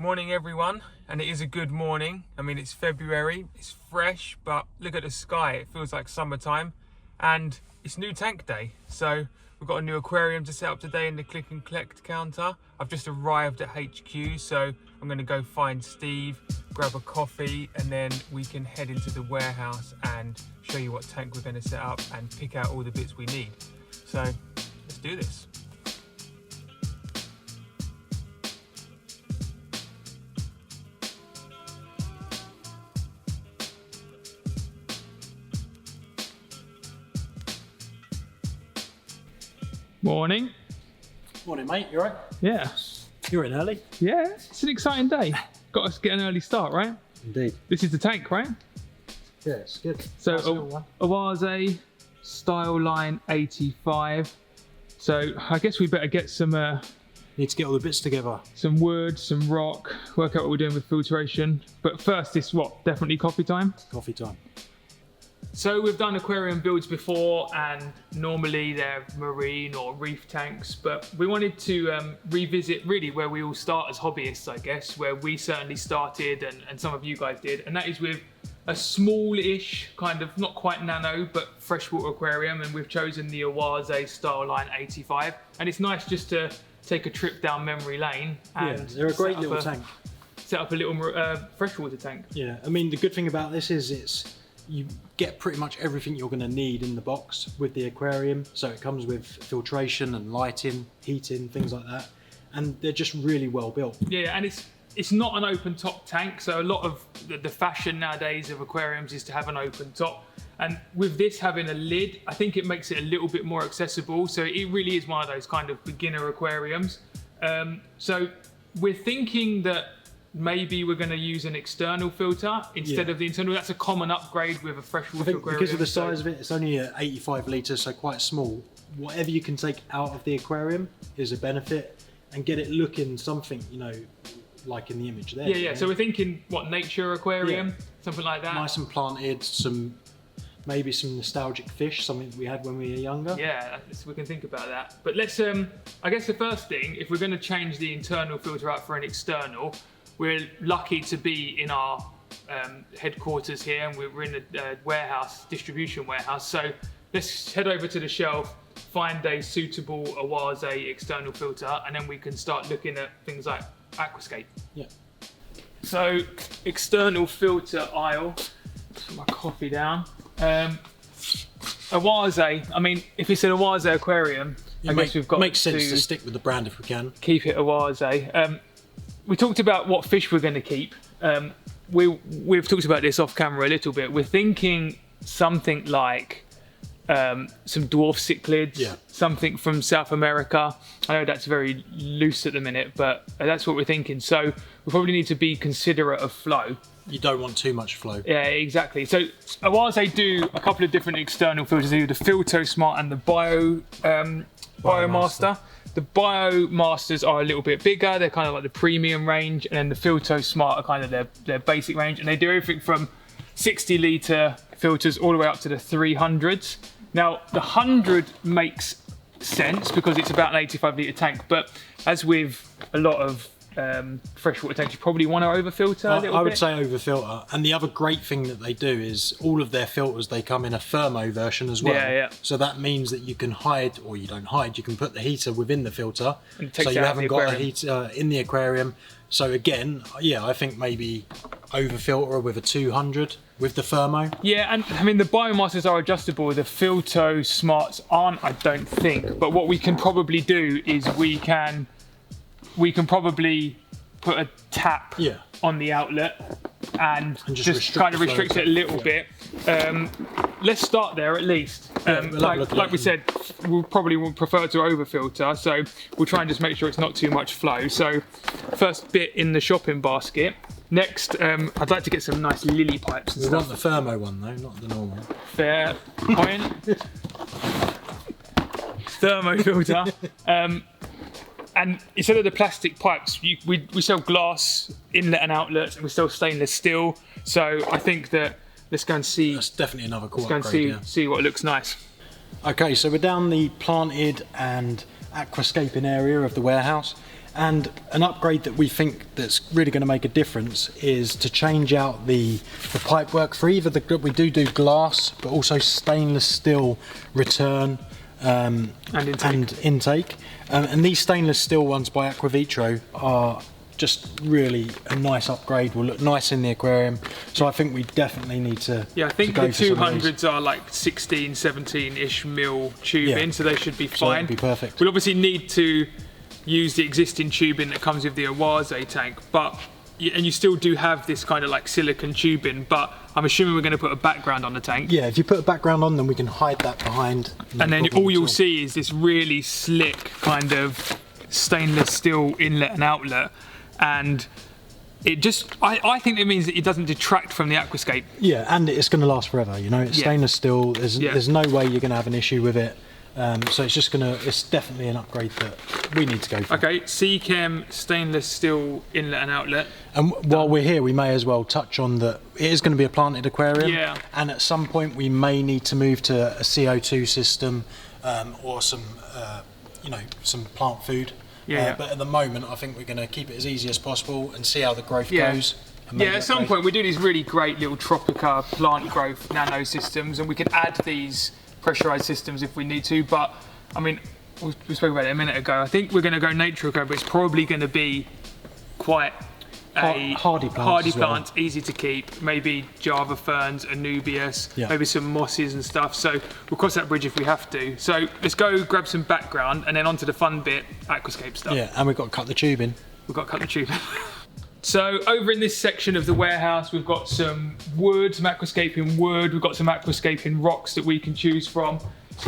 Morning everyone, and it is a good morning. I mean, it's February, it's fresh, but look at the sky, it feels like summertime, and it's new tank day. So we've got a new aquarium to set up today in the click and collect counter. I've just arrived at HQ, so I'm going to go find Steve, grab a coffee, and then we can head into the warehouse and show you what tank we're going to set up and pick out all the bits we need. So let's do this. Morning. Morning, mate. You alright? Yeah. You're in early? Yeah, it's an exciting day. Got us to get an early start, right? Indeed. This is the tank, right? Yeah, it's good. So Nice Oase Styleline 85. So I guess we better get some Need to get all the bits together. some wood, some rock, work out what we're doing with filtration. But first, it's what? Definitely coffee time? Coffee time. So we've done aquarium builds before, and normally they're marine or reef tanks, but we wanted to revisit really where we all start as hobbyists, I guess, where we certainly started and some of you guys did, and that is with a small-ish, kind of not quite nano, but freshwater aquarium, and we've chosen the Oase Styleline 85, and it's nice just to take a trip down memory lane. And Yeah, they're a great little tank. Set up a little freshwater tank. Yeah, I mean, the good thing about this is you get pretty much everything you're going to need in the box with the aquarium. So it comes with filtration and lighting, heating, things like that. And they're just really well built. Yeah, and it's not an open top tank. So a lot of the fashion nowadays of aquariums is to have an open top. And with this having a lid, I think it makes it a little bit more accessible. So it really is one of those kind of beginner aquariums. So we're thinking that maybe we're going to use an external filter instead of the internal. That's a common upgrade with a freshwater aquarium. Because of the size of it, it's only 85 litres, so quite small. Whatever you can take out of the aquarium is a benefit, and get it looking something, you know, like in the image there. Yeah. So we're thinking, what, nature aquarium, something like that. Nice and planted, maybe some nostalgic fish, something that we had when we were younger. Yeah, we can think about that. But let's, I guess the first thing, if we're going to change the internal filter out for an external, we're lucky to be in our headquarters here, and we're in a warehouse, distribution warehouse. So let's head over to the shelf, find a suitable Oase external filter, and then we can start looking at things like Aquascape. Yeah. So external filter aisle. Put my coffee down. Oase. I mean, if it's an Oase aquarium, I guess we've got makes sense to stick with the brand if we can. Keep it Oase. We talked about what fish we're going to keep. We've talked about this off camera a little bit. We're thinking something like some dwarf cichlids, something from South America. I know that's very loose at the minute, but that's what we're thinking. So we probably need to be considerate of flow. You don't want too much flow. Yeah, exactly. So Oase do a couple of different external filters. They do the Filto Smart and the Biomaster. The Biomasters are a little bit bigger. They're kind of like the premium range, and then the Filto Smart are kind of their basic range, and they do everything from 60 litre filters all the way up to the 300s. Now the 100 makes sense because it's about an 85 litre tank, but as with a lot of freshwater tanks, you probably want to overfilter a little bit. I would say overfilter. And the other great thing that they do is all of their filters, they come in a thermo version as well. Yeah. So that means that you can hide, or you don't hide, you can put the heater within the filter. So you haven't got a heater in the aquarium. So again, yeah, I think maybe overfilter with a 200 with the thermo. Yeah, and I mean the Biomasters are adjustable. The Filto Smarts aren't, I don't think. But what we can probably do is we can probably put a tap on the outlet and just kind of restrict it a little bit. Let's start there at least. Like we said, we'll probably prefer to overfilter, so we'll try and just make sure it's not too much flow. So first bit in the shopping basket. Next, I'd like to get some nice lily pipes and stuff. We want the thermo one though, not the normal. Fair point. Thermo filter. And instead of the plastic pipes, we sell glass inlet and outlets, and we sell stainless steel. So I think that let's go and see. That's definitely another cool upgrade. Let's go and see what looks nice. Okay, so we're down the planted and aquascaping area of the warehouse, And an upgrade that we think that's really going to make a difference is to change out the pipework for either we do glass, but also stainless steel return and intake. And these stainless steel ones by Aquavitro are just really a nice upgrade, will look nice in the aquarium. So I think we definitely need to I think the 200s are like 16, 17-ish mil tubing, so they should be fine. So that'd be perfect. We'll obviously need to use the existing tubing that comes with the Oase tank, and you still do have this kind of like silicone tubing, but I'm assuming we're going to put a background on the tank. Yeah, if you put a background on, then we can hide that behind. And then all you'll see is this really slick kind of stainless steel inlet and outlet. And it just, I think it means that it doesn't detract from the aquascape. Yeah, and it's going to last forever, you know, it's stainless steel, there's no way you're going to have an issue with it. So it's definitely an upgrade that we need to go for. Okay, C-Chem stainless steel inlet and outlet. And while we're here, we may as well touch on that it is going to be a planted aquarium. Yeah. And at some point we may need to move to a CO2 system or some, some plant food. But at the moment, I think we're going to keep it as easy as possible and see how the growth goes. Yeah, at some point we do these really great little Tropica plant growth nano systems, and we could add these pressurized systems if we need to. But I mean, we spoke about it a minute ago. I think we're going to go nature eco, but it's probably going to be quite a hardy plant, easy to keep. Maybe Java ferns, Anubias, maybe some mosses and stuff. So we'll cross that bridge if we have to. So let's go grab some background and then onto the fun bit, aquascape stuff. Yeah, and we've got to cut the tubing. We've got to cut the tubing. So over in this section of the warehouse, we've got some wood, some aquascaping wood. We've got some aquascaping rocks that we can choose from.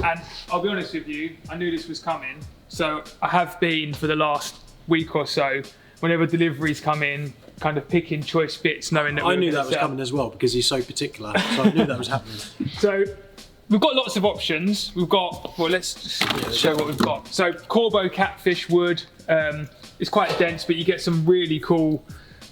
And I'll be honest with you, I knew this was coming. So I have been for the last week or so, whenever deliveries come in, kind of picking choice bits, knowing that I knew that was coming as well because he's so particular. So I knew that was happening. So we've got lots of options. We've got, well, let's just show what we've got. So Corbo catfish wood. It's quite dense, but you get some really cool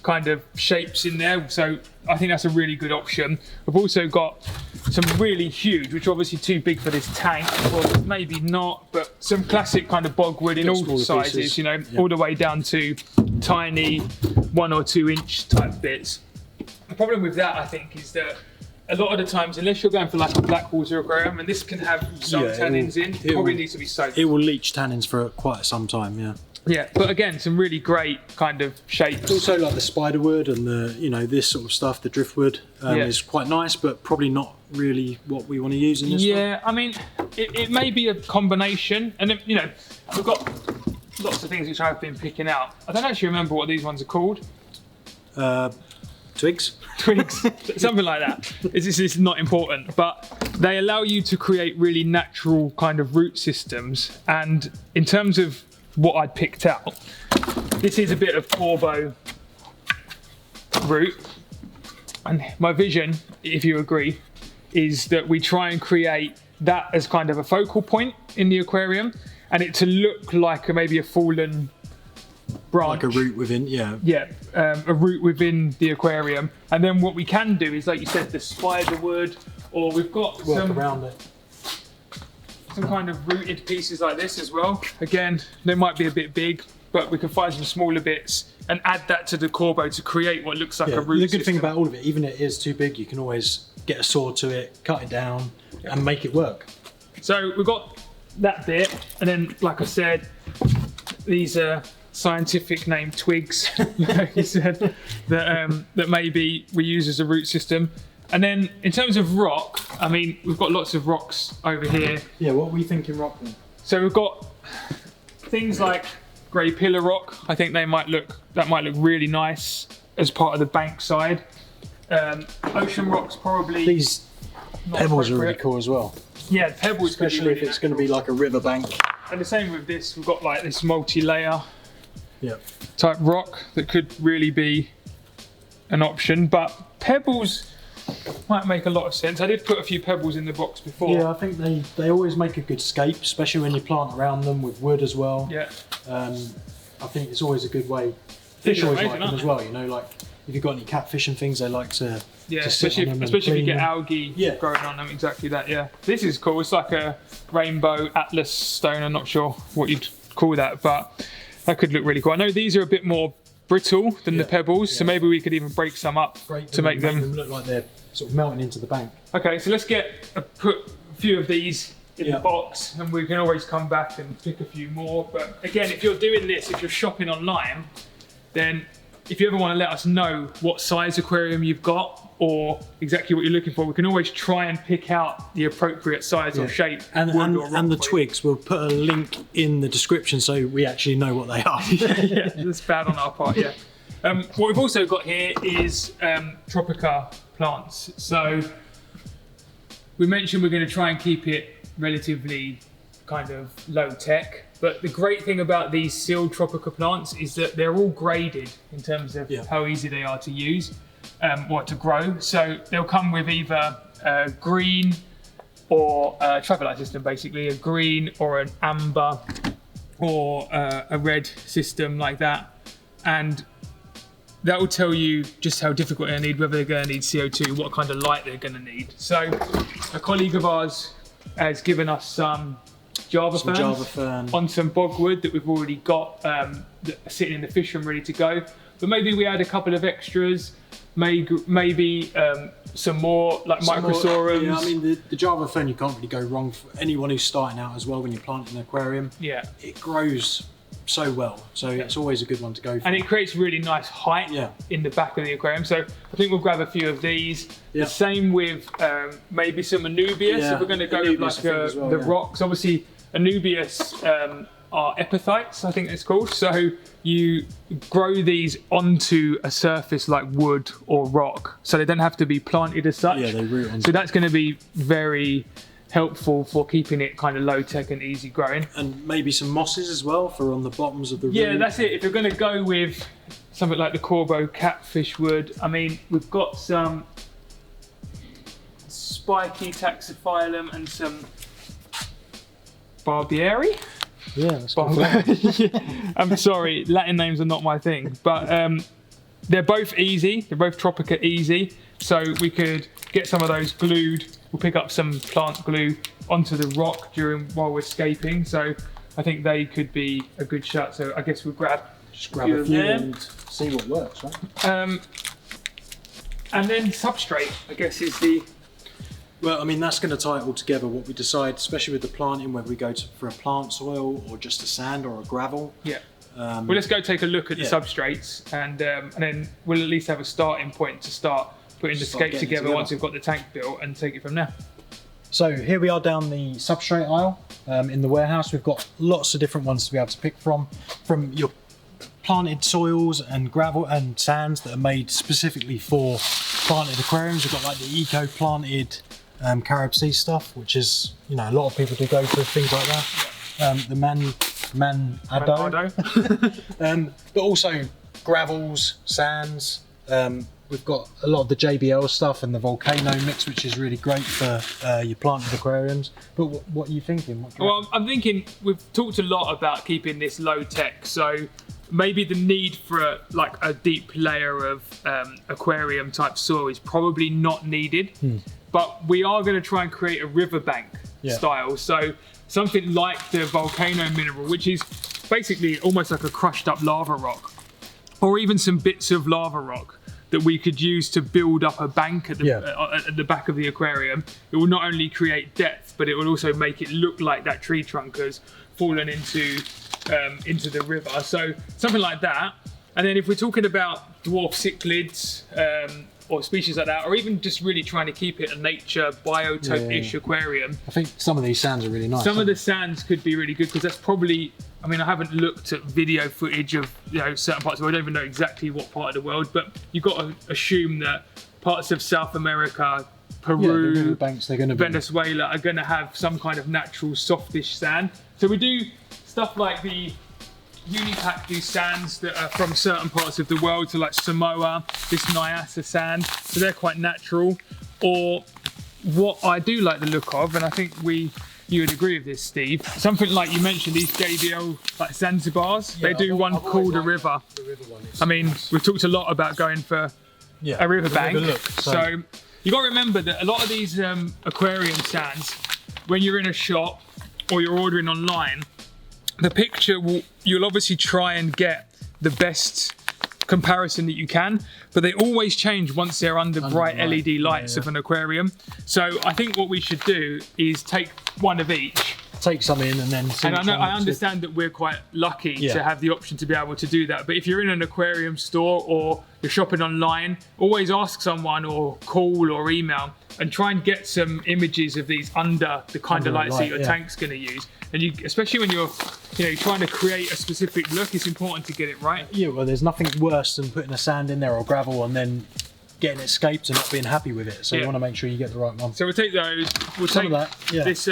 kind of shapes in there. So I think that's a really good option. We've also got some really huge, which are obviously too big for this tank, or maybe not, but some classic kind of bogwood in all sizes, pieces. You know, all the way down to tiny 1 or 2 inch type bits. The problem with that, I think, is that a lot of the times, unless you're going for like a black water aquarium, and this can have some tannins it probably needs to be soaked. It will leach tannins for quite some time, yeah. Yeah, but again, some really great kind of shapes. Also, like the spiderwood and the, this sort of stuff, the driftwood is quite nice, but probably not really what we want to use in this one. Yeah, I mean, it may be a combination, and then, we've got lots of things which I've been picking out. I don't actually remember what these ones are called. Twigs? Twigs, something like that. It's not important, but they allow you to create really natural kind of root systems. And in terms of what I'd picked out, this is a bit of Corbo root. And my vision, if you agree, is that we try and create that as kind of a focal point in the aquarium, and it to look like maybe a fallen branch. Like a root within, a root within the aquarium. And then what we can do is, like you said, the spiderwood, or we've got some kind of rooted pieces like this as well. Again, they might be a bit big, but we can find some smaller bits and add that to the Corbo to create what looks like a root The good system. thing about all of it, even if it is too big, you can always get a saw to it, cut it down, and make it work. So we've got that bit, and then, like I said, these are scientific name twigs, like you said, that maybe we use as a root system. And then in terms of rock, I mean, we've got lots of rocks over here. Yeah, what are we thinking rock then? So we've got things like grey pillar rock. I think that might look really nice as part of the bank side. Ocean rocks probably. These pebbles are really cool as well. Yeah, pebbles, especially if it's going to be like a river bank. And the same with this. We've got like this multi-layer type rock that could really be an option, but pebbles might make a lot of sense. I did put a few pebbles in the box before. Yeah, I think they always make a good scape, especially when you plant around them with wood as well. Yeah. I think it's always a good way. Fish always like them as well, like if you've got any catfish and things, they like to especially if you get algae growing on them. Exactly that. Yeah, this is cool. It's like a rainbow atlas stone. I'm not sure what you'd call that, but That could look really cool. I know these are a bit more brittle than the pebbles, so maybe we could even break some up to make them look like they're sort of melting into the bank. Okay, so let's put a few of these in the box, and we can always come back and pick a few more. But again, if you're doing this, if you're shopping online, then if you ever want to let us know what size aquarium you've got or exactly what you're looking for, we can always try and pick out the appropriate size or shape. And the twigs, we'll put a link in the description so we actually know what they are. Yeah, that's bad on our part, yeah. What we've also got here is Tropica plants. So we mentioned we're going to try and keep it relatively kind of low tech. But the great thing about these sealed Tropica plants is that they're all graded in terms of how easy they are to use or to grow. So they'll come with either a green or a traffic light system, basically, a green or an amber or a red system like that. And that will tell you just how difficult they need, whether they're going to need CO2, what kind of light they're going to need. So a colleague of ours has given us some Java fern on some bogwood that we've already got sitting in the fish room ready to go. But maybe we add a couple of extras, maybe some more like microsorums. Yeah, I mean the Java fern, you can't really go wrong for anyone who's starting out as well when you're planting an aquarium. Yeah, it grows so well, so it's always a good one to go for. And it creates really nice height in the back of the aquarium. So I think we'll grab a few of these. The same with maybe some Anubias if we're going to go with like the rocks. Obviously Anubias are epiphytes, I think it's called. So you grow these onto a surface like wood or rock, so they don't have to be planted as such. Yeah, they root on. So that's going to be very helpful for keeping it kind of low tech and easy growing. And maybe some mosses as well for on the bottoms of the root. Yeah, that's it. If you're going to go with something like the Corbo catfish wood, I mean, we've got some spiky taxiphyllum and some Barbieri. Yeah, that's good. I'm sorry, Latin names are not my thing, but they're both easy. They're both Tropica easy, so we could get some of those glued. We'll pick up some plant glue onto the rock while we're scaping. So I think they could be a good shot. So I guess we'll grab a few and see what works, right? And then substrate, I guess, is the. Well, I mean, that's going to tie it all together, what we decide, especially with the planting, whether we go for a plant soil or just a sand or a gravel. Yeah. Well, let's go take a look at the substrates, and then we'll at least have a starting point to start putting the scape together once we've got the tank built, and take it from there. So here we are down the substrate aisle in the warehouse. We've got lots of different ones to be able to pick from your planted soils and gravel and sands that are made specifically for planted aquariums. We've got like the eco-planted Carib Sea stuff, which is, you know, a lot of people do go for things like that. The Manado. But also gravels, sands. We've got a lot of the JBL stuff and the Volcano mix, which is really great for your planted aquariums. But what are you thinking? Well, I'm thinking we've talked a lot about keeping this low tech, so maybe the need for a deep layer of aquarium type soil is probably not needed. But we are going to try and create a riverbank style. So something like the Volcano mineral, which is basically almost like a crushed up lava rock, or even some bits of lava rock that we could use to build up a bank at the back of the aquarium. It will not only create depth, but it will also make it look like that tree trunk has fallen into the river. So something like that. And then if we're talking about dwarf cichlids, or species like that, or even just really trying to keep it a nature biotope-ish aquarium. I think some of these sands are really nice. Some of the sands could be really good, because that's probably, I mean, I haven't looked at video footage of certain parts of the world. I don't even know exactly what part of the world, but you've got to assume that parts of South America, Peru, Venezuela are going to have some kind of natural softish sand. So we do stuff like the Unipack do sands that are from certain parts of the world, so like Samoa, this Nyasa sand, so they're quite natural. Or what I do like the look of, and I think you would agree with this, Steve, something like you mentioned, these JBL like Zanzibars, they do one called a river. I mean, we've talked a lot about going for a riverbank, so you got to remember that a lot of these aquarium sands, when you're in a shop or you're ordering online, the picture you'll obviously try and get the best comparison that you can, but they always change once they're under bright LED lights of an aquarium. So I think what we should do is take one of each. Take some in and then see. And I understand that we're quite lucky to have the option to be able to do that. But if you're in an aquarium store or you're shopping online, always ask someone or call or email and try and get some images of these under the kind of lights that your tank's going to use. And you, especially when you're, trying to create a specific look, it's important to get it right. Yeah, well, there's nothing worse than putting a sand in there or gravel and then getting it scaped and not being happy with it. So you want to make sure you get the right one. So we'll take those. We'll take this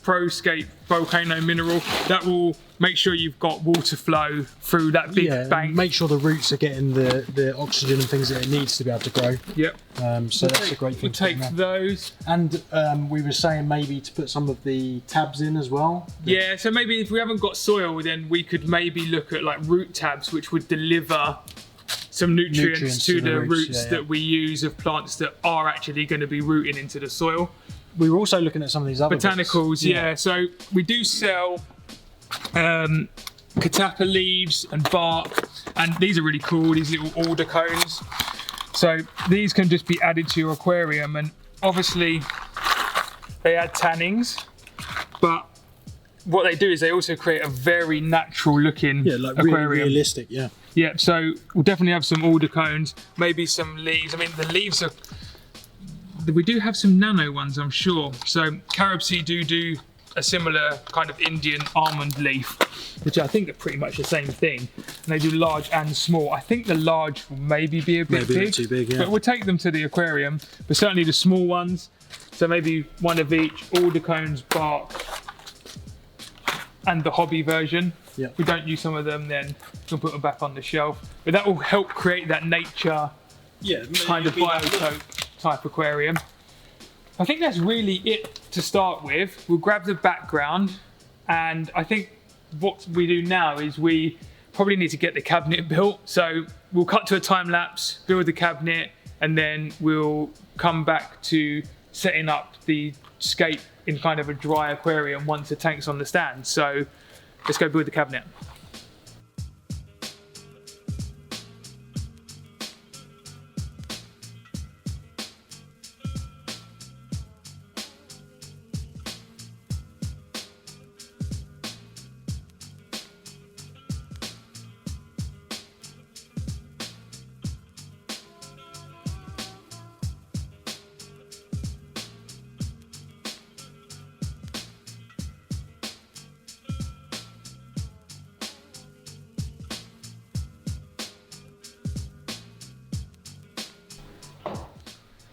ProScape volcano mineral. That will make sure you've got water flow through that big bank. Make sure the roots are getting the oxygen and things that it needs to be able to grow. Yep. So that's a great thing. We'll take those. And we were saying maybe to put some of the tabs in as well. Yeah, so maybe if we haven't got soil, then we could maybe look at like root tabs, which would deliver some nutrients to the roots that we use of plants that are actually going to be rooting into the soil. We were also looking at some of these other botanicals, so we do sell catappa leaves and bark, and these are really cool, these little alder cones. So these can just be added to your aquarium, and obviously they add tannins, but what they do is they also create a very natural looking like aquarium. Really realistic, Yeah, so we'll definitely have some alder cones, maybe some leaves. I mean, the leaves are, we do have some nano ones, I'm sure. So Caribsea do a similar kind of Indian almond leaf, which I think are pretty much the same thing. And they do large and small. I think the large will maybe be a bit big, too big, but we'll take them to the aquarium. But certainly the small ones, so maybe one of each, alder cones, bark, and the hobby version. If we don't use some of them, then we'll put them back on the shelf. But that will help create that nature kind of biotope type aquarium. I think that's really it to start with. We'll grab the background, and I think what we do now is we probably need to get the cabinet built. So we'll cut to a time lapse, build the cabinet, and then we'll come back to setting up the scape in kind of a dry aquarium once the tank's on the stand. So let's go build the cabinet.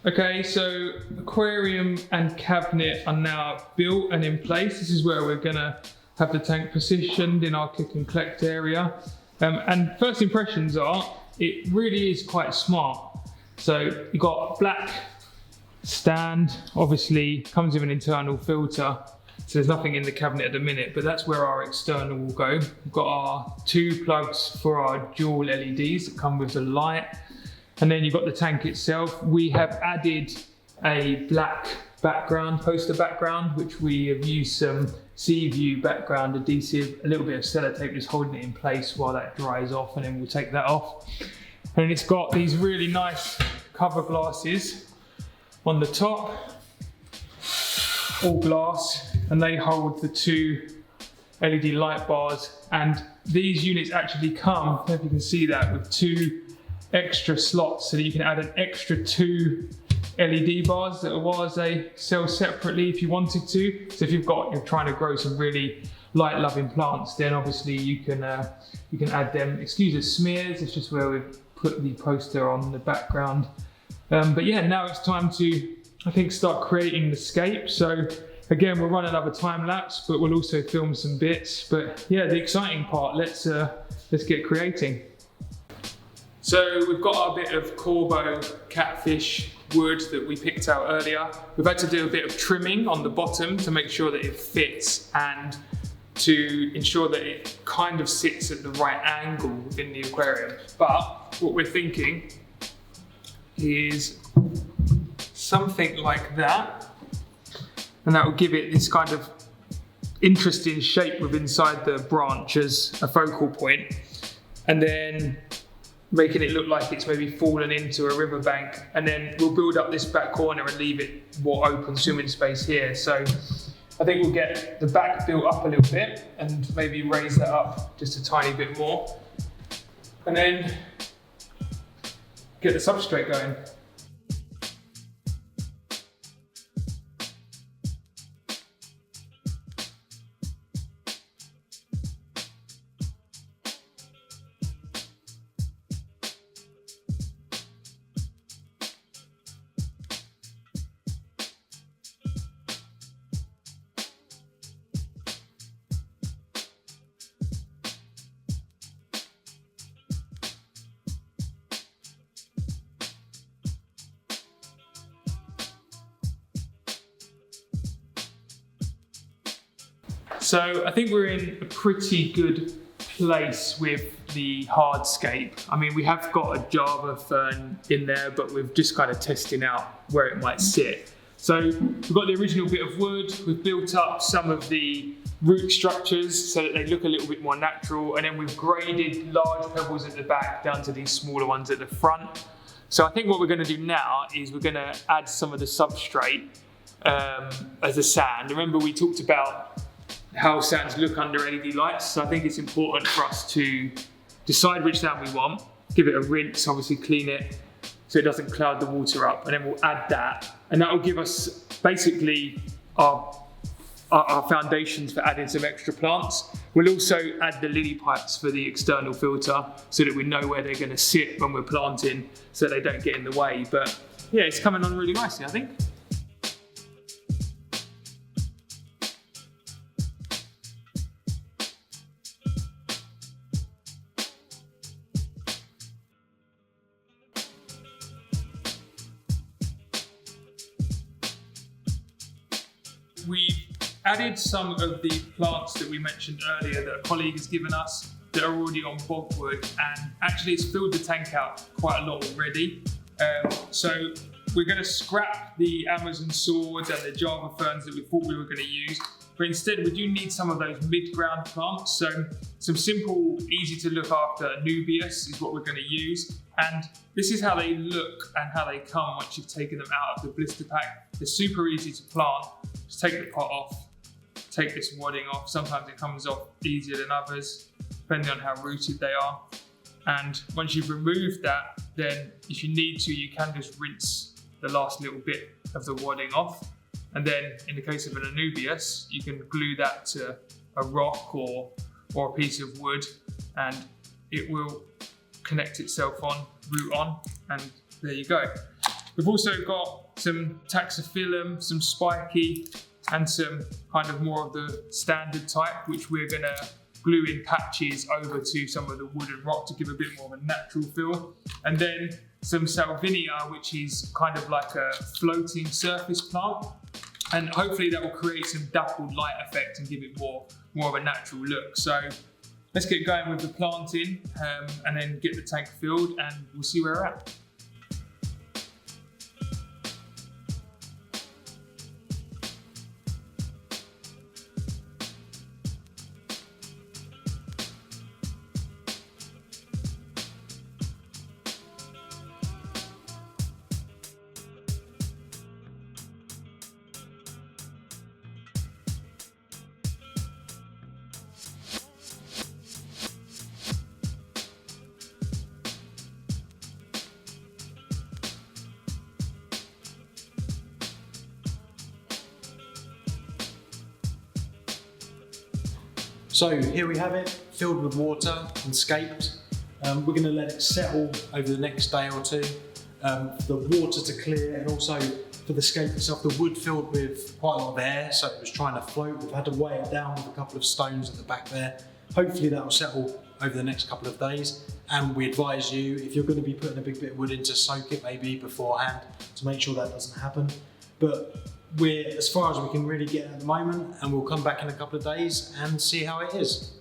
Okay, so aquarium and cabinet are now built and in place. This is where we're gonna have the tank positioned in our click and collect area. And first impressions are, it really is quite smart. So you've got a black stand, obviously comes with an internal filter. So there's nothing in the cabinet at the minute, but that's where our external will go. We've got our 2 plugs for our dual LEDs that come with the light. And then you've got the tank itself. We have added a black background, poster background, which we have used some sea view background adhesive, a little bit of sellotape just holding it in place while that dries off, and then we'll take that off. And it's got these really nice cover glasses on the top, all glass, and they hold the 2 LED light bars. And these units actually come, I don't know if you can see that, with 2 extra slots so that you can add an extra 2 LED bars that otherwise they sell separately if you wanted to. So if you're trying to grow some really light loving plants, then obviously you can add them. Excuse the smears, it's just where we've put the poster on the background. But yeah, now it's time to, I think, start creating the scape. So again, we'll run another time lapse, but we'll also film some bits. But yeah, the exciting part, let's get creating. So we've got our bit of Corbo catfish wood that we picked out earlier. We've had to do a bit of trimming on the bottom to make sure that it fits and to ensure that it kind of sits at the right angle within the aquarium. But what we're thinking is something like that, and that will give it this kind of interesting shape with inside the branch as a focal point, and then making it look like it's maybe fallen into a riverbank, and then we'll build up this back corner and leave it more open swimming space here. So I think we'll get the back built up a little bit and maybe raise that up just a tiny bit more, and then get the substrate going. So I think we're in a pretty good place with the hardscape. I mean, we have got a Java fern in there, but we're just kind of testing out where it might sit. So we've got the original bit of wood, we've built up some of the root structures so that they look a little bit more natural, and then we've graded large pebbles at the back down to these smaller ones at the front. So I think what we're going to do now is we're going to add some of the substrate as a sand. Remember, we talked about how sands look under LED lights, so I think it's important for us to decide which sand we want, give it a rinse, obviously clean it so it doesn't cloud the water up, and then we'll add that, and that will give us basically our foundations for adding some extra plants. We'll also add the lily pipes for the external filter so that we know where they're going to sit when we're planting so they don't get in the way. But yeah, it's coming on really nicely, I think. We've added some of the plants that we mentioned earlier that a colleague has given us that are already on bogwood, and actually it's filled the tank out quite a lot already. So we're going to scrap the Amazon swords and the Java ferns that we thought we were going to use, but instead we do need some of those mid-ground plants. So some simple, easy to look after Nubius is what we're going to use, and this is how they look and how they come once you've taken them out of the blister pack. They're super easy to plant. Just take the pot off, take this wadding off. Sometimes it comes off easier than others, depending on how rooted they are. And once you've removed that, then if you need to, you can just rinse the last little bit of the wadding off. And then in the case of an Anubias, you can glue that to a rock or a piece of wood, and it will connect itself on, root on, and there you go. We've also got some taxophyllum, some spiky, and some kind of more of the standard type, which we're going to glue in patches over to some of the wood and rock to give a bit more of a natural feel. And then some salvinia, which is kind of like a floating surface plant. And hopefully that will create some dappled light effect and give it more of a natural look. So let's get going with the planting and then get the tank filled, and we'll see where we're at. So here we have it, filled with water and scaped. We're going to let it settle over the next day or two. The water to clear, and also for the scape itself, the wood filled with quite a lot of air, so it was trying to float. We've had to weigh it down with a couple of stones at the back there. Hopefully that will settle over the next couple of days. And we advise you, if you're going to be putting a big bit of wood in, to soak it maybe beforehand to make sure that doesn't happen. But we're as far as we can really get at the moment, and we'll come back in a couple of days and see how it is.